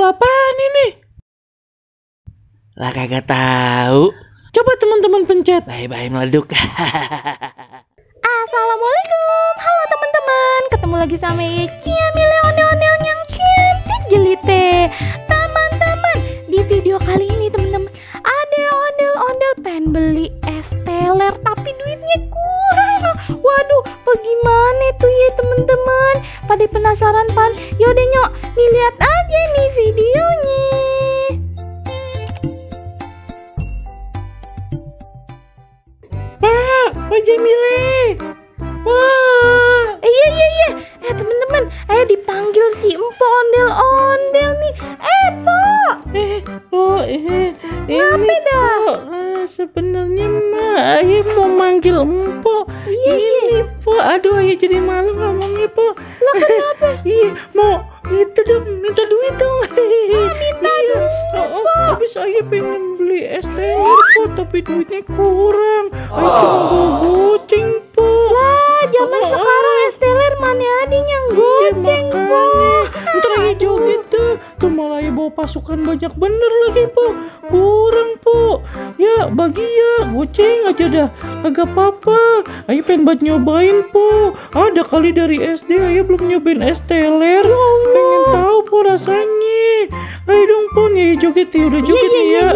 apaan ini? Lah kagak tahu. Coba teman-teman pencet. Bye-bye meleduk. Assalamualaikum, halo teman-teman. Ketemu lagi sama Eci Amile ondel-ondel yang cantik jelite. Teman-teman, di video kali ini teman-teman ada ondel-ondel pengen beli es teler tapi duitnya kurang. Waduh, bagaimana tuh ya teman-teman? Pada penasaran pan? Yaudah nyok, nih lihat aja nih videonya. Pak Jamile. Wah. Iya. Teman-teman, ayo dipanggil si Empo ondel-ondel nih. Po. Ngapain dah? Sebenarnya mah Ayah mau manggil Empo. Ini Po, aduh Ayah jadi malu ngomongnya Po. Lah kenapa? Iya, mau itu dong, minta duit dong. Minta duit, Po. Habis Ayah pengen beli es teler Po, tapi duitnya kurang. Ayah cuma bawa goceng Po. Lah, zaman sekarang es teler mana ada yang goceng, Po. Ntar Ayah joget tuh malah Ayah bawa pasukan banyak bener lagi Po. Kurang Po. Ya bagi ya, goceng aja dah. Agak apa-apa. Ayah pengen banget nyobain Po. Ada kali dari SD Ayah belum nyobain es teler. Pengen tahu Po rasanya. Ayo dong Po nih joget ya, udah joget nih ya.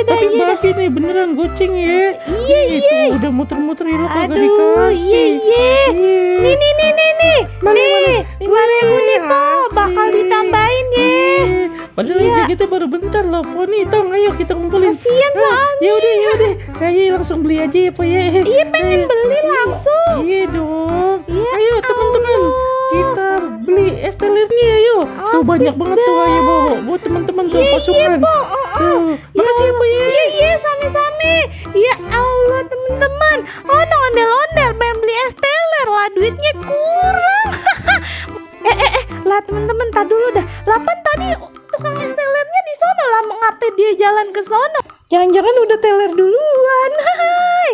Tapi bagi nih beneran goceng ya. Itu udah muter-muter ya lo kagak dikasih. Nih. Nih, 5.000 nih Po, bakal ditambahin ya. Padahal jogetnya baru bentar loh Po nih, tong ayo kita kumpulin. Kasian soalnya. Yaudah. Ayo langsung beli aja ya Po ya. Iya, pengen beli langsung. Iya dong. Ya Ayo teman-teman, kita beli es telernya ayo. Tuh banyak banget tuh ayo bawa buat teman-teman tuh pasukan. Tuh, makasih ya Po ya. Iya, sami-sami. Ya Allah teman-teman, ondel-ondel pengen beli es teler lah, duitnya kurang. Lah teman-teman, tak dulu dah. Lapan tadi tukang es telernya di sono lah, mengapa dia jalan ke sono? Jangan-jangan udah teler duluan. Hai.